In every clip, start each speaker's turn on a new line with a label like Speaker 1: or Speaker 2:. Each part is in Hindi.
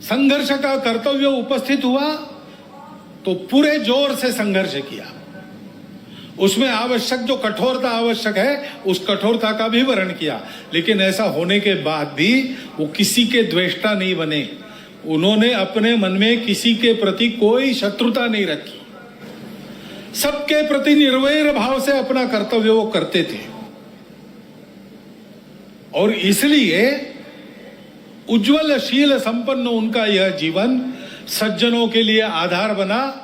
Speaker 1: संघर्ष का कर्तव्य उपस्थित हुआ तो पूरे जोर से संघर्ष किया। उसमें आवश्यक जो कठोरता आवश्यक है उस कठोरता का भी वर्ण किया, लेकिन ऐसा होने के बाद भी वो किसी के द्वेष्टा नहीं बने। उन्होंने अपने मन में किसी के प्रति कोई शत्रुता नहीं रखी, सबके प्रति निर्वैर भाव से अपना कर्तव्य वो करते थे। और इसलिए उज्जवल शील संपन्न उनका यह जीवन सज्जनों के लिए आधार बना,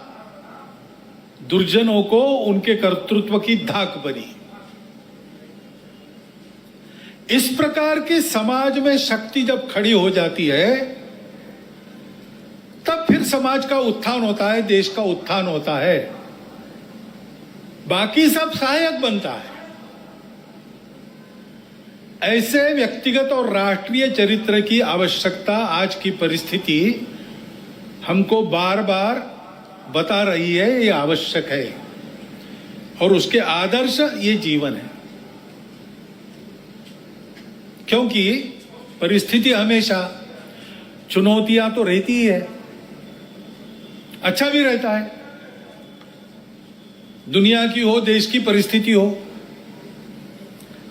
Speaker 1: दुर्जनों को उनके कर्तृत्व की धाक बनी। इस प्रकार की समाज में शक्ति जब खड़ी हो जाती है तब फिर समाज का उत्थान होता है, देश का उत्थान होता है, बाकी सब सहायक बनता है। ऐसे व्यक्तिगत और राष्ट्रीय चरित्र की आवश्यकता आज की परिस्थिति हमको बार बार बता रही है, ये आवश्यक है और उसके आदर्श ये जीवन है। क्योंकि परिस्थिति हमेशा चुनौतियां तो रहती ही है, अच्छा भी रहता है। दुनिया की हो, देश की परिस्थिति हो।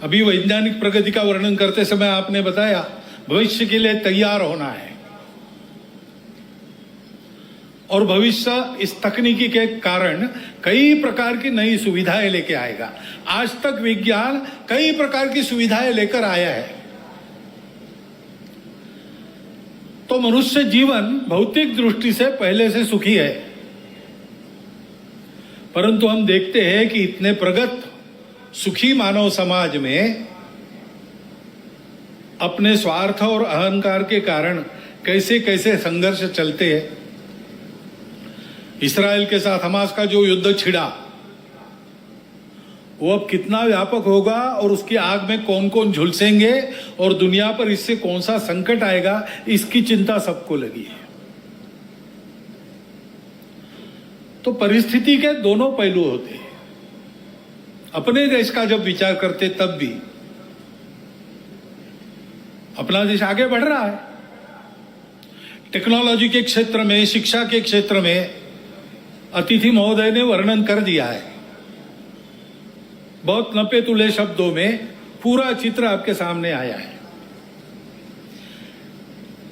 Speaker 1: अभी वैज्ञानिक प्रगति का वर्णन करते समय आपने बताया भविष्य के लिए तैयार होना है, और भविष्य इस तकनीकी के कारण कई प्रकार की नई सुविधाएं लेके आएगा। आज तक विज्ञान कई प्रकार की सुविधाएं लेकर आया है। तो मनुष्य जीवन भौतिक दृष्टि से पहले से सुखी है, परंतु हम देखते हैं कि इतने प्रगत सुखी मानव समाज में अपने स्वार्थ और अहंकार के कारण कैसे कैसे संघर्ष चलते हैं। इस्राएल के साथ हमास का जो युद्ध छिड़ा वो अब कितना व्यापक होगा और उसकी आग में कौन कौन झुलसेंगे और दुनिया पर इससे कौन सा संकट आएगा, इसकी चिंता सबको लगी है। तो परिस्थिति के दोनों पहलू होते हैं। अपने देश का जब विचार करते तब भी अपना देश आगे बढ़ रहा है। टेक्नोलॉजी के क्षेत्र में, शिक्षा के क्षेत्र में अतिथि महोदय ने वर्णन कर दिया है। बहुत नपे तुले शब्दों में पूरा चित्र आपके सामने आया है।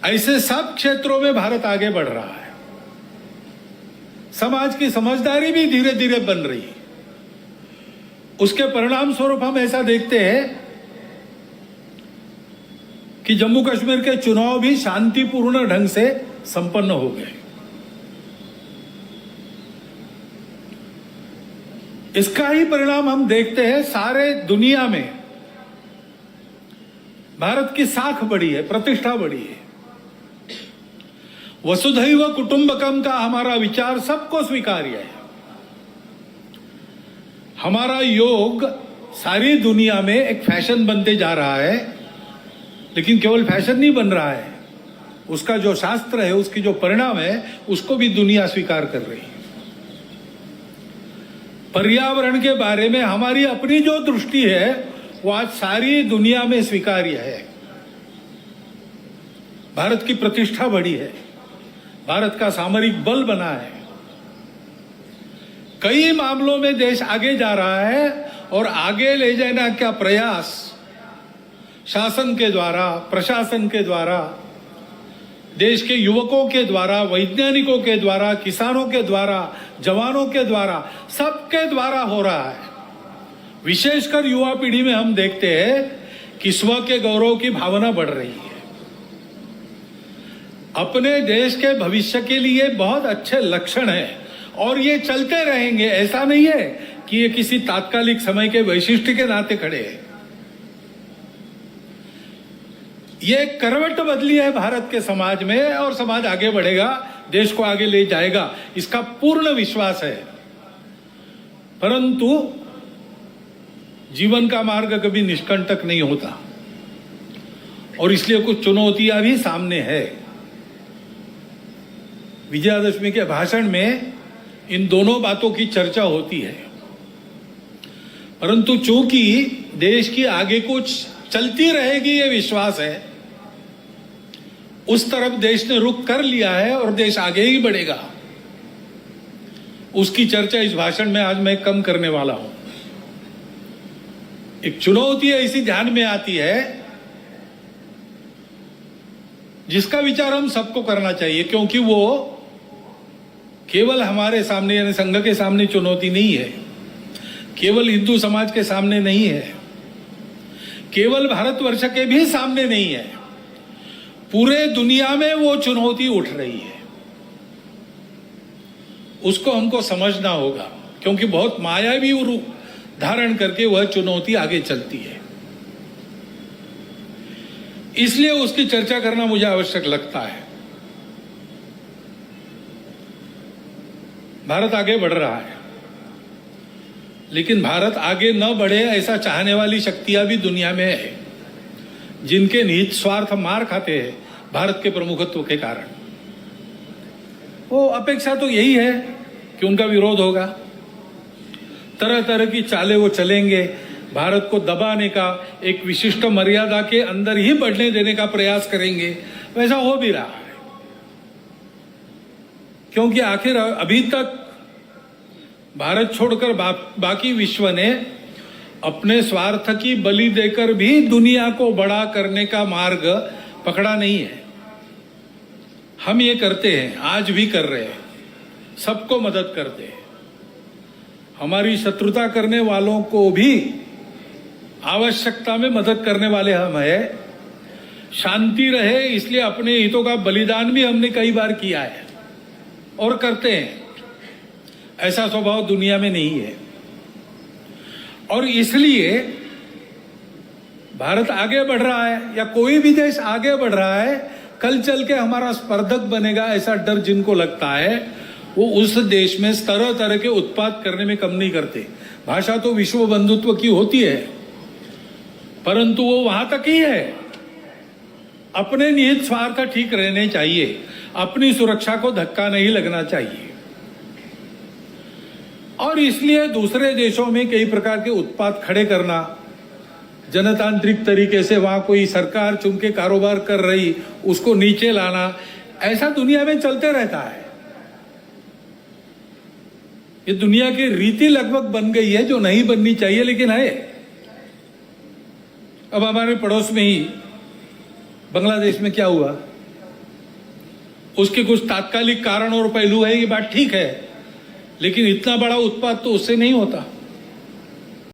Speaker 1: ऐसे सब क्षेत्रों में भारत आगे बढ़ रहा है। समाज की समझदारी भी धीरे धीरे बन रही है। उसके परिणाम स्वरूप हम ऐसा देखते हैं कि जम्मू कश्मीर के चुनाव भी शांतिपूर्ण ढंग से संपन्न हो गए। इसका ही परिणाम हम देखते हैं सारे दुनिया में। भारत की साख बढ़ी है, प्रतिष्ठा बढ़ी है। वसुधैव कुटुंबकम का हमारा विचार सबको स्वीकार्य है। हमारा योग सारी दुनिया में एक फैशन बनते जा रहा है, लेकिन केवल फैशन नहीं बन रहा है, उसका जो शास्त्र है, उसकी जो परिणाम है, उसको भी दुनिया स्वीकार कर रही है। पर्यावरण के बारे में हमारी अपनी जो दृष्टि है वो आज सारी दुनिया में स्वीकार्य है। भारत की प्रतिष्ठा बढ़ी है, भारत का सामरिक बल बना है। कई मामलों में देश आगे जा रहा है और आगे ले जाने का प्रयास शासन के द्वारा, प्रशासन के द्वारा, देश के युवकों के द्वारा, वैज्ञानिकों के द्वारा, किसानों के द्वारा, जवानों के द्वारा, सबके द्वारा हो रहा है। विशेषकर युवा पीढ़ी में हम देखते हैं कि स्व के गौरव की भावना बढ़ रही है। अपने देश के भविष्य के लिए बहुत अच्छे लक्षण हैं और ये चलते रहेंगे। ऐसा नहीं है कि ये किसी तात्कालिक समय के वैशिष्ट्य के नाते खड़े हैं। ये करवट बदली है भारत के समाज में और समाज आगे बढ़ेगा, देश को आगे ले जाएगा, इसका पूर्ण विश्वास है। परंतु जीवन का मार्ग कभी निष्कंटक नहीं होता और इसलिए कुछ चुनौतियां भी सामने है। विजयादशमी के भाषण में इन दोनों बातों की चर्चा होती है, परंतु चूंकि देश की आगे कुछ चलती रहेगी ये विश्वास है, उस तरफ देश ने रुख कर लिया है और देश आगे ही बढ़ेगा। उसकी चर्चा इस भाषण में आज मैं कम करने वाला हूं। एक चुनौती ऐसी ध्यान में आती है जिसका विचार हम सबको करना चाहिए, क्योंकि वो केवल हमारे सामने यानी संघ के सामने चुनौती नहीं है, केवल हिंदू समाज के सामने नहीं है, केवल भारतवर्ष के भी सामने नहीं है, पूरे दुनिया में वो चुनौती उठ रही है। उसको हमको समझना होगा, क्योंकि बहुत मायावी रूप धारण करके वह चुनौती आगे चलती है। इसलिए उसकी चर्चा करना मुझे आवश्यक लगता है। भारत आगे बढ़ रहा है, लेकिन भारत आगे न बढ़े ऐसा चाहने वाली शक्तियां भी दुनिया में है, जिनके निहित स्वार्थ मार खाते हैं भारत के प्रमुखत्व के कारण। वो अपेक्षा तो यही है कि उनका विरोध होगा, तरह तरह की चालें वो चलेंगे, भारत को दबाने का, एक विशिष्ट मर्यादा के अंदर ही बढ़ने देने का प्रयास करेंगे। वैसा हो भी रहा है, क्योंकि आखिर अभी तक भारत छोड़कर बाकी विश्व ने अपने स्वार्थ की बलि देकर भी दुनिया को बड़ा करने का मार्ग पकड़ा नहीं है। हम ये करते हैं, आज भी कर रहे हैं, सबको मदद करते हैं। हमारी शत्रुता करने वालों को भी आवश्यकता में मदद करने वाले हम हैं। शांति रहे इसलिए अपने हितों का बलिदान भी हमने कई बार किया है और करते हैं। ऐसा स्वभाव दुनिया में नहीं है, और इसलिए भारत आगे बढ़ रहा है या कोई भी देश आगे बढ़ रहा है, कल चल के हमारा स्पर्धक बनेगा ऐसा डर जिनको लगता है, वो उस देश में तरह तरह के उत्पाद करने में कम नहीं करते। भाषा तो विश्व बंधुत्व की होती है, परंतु वो वहां तक ही है। अपने निहित स्वार्थ ठीक रहने चाहिए, अपनी सुरक्षा को धक्का नहीं लगना चाहिए। और इसलिए दूसरे देशों में कई प्रकार के उत्पाद खड़े करना, जनतांत्रिक तरीके से वहां कोई सरकार चुन के कारोबार कर रही उसको नीचे लाना, ऐसा दुनिया में चलते रहता है। ये दुनिया की रीति लगभग बन गई है, जो नहीं बननी चाहिए लेकिन है। अब हमारे पड़ोस में ही बांग्लादेश में क्या हुआ, उसके कुछ तात्कालिक कारण और पहलू है, ये बात ठीक है, लेकिन इतना बड़ा उत्पाद तो उससे नहीं होता।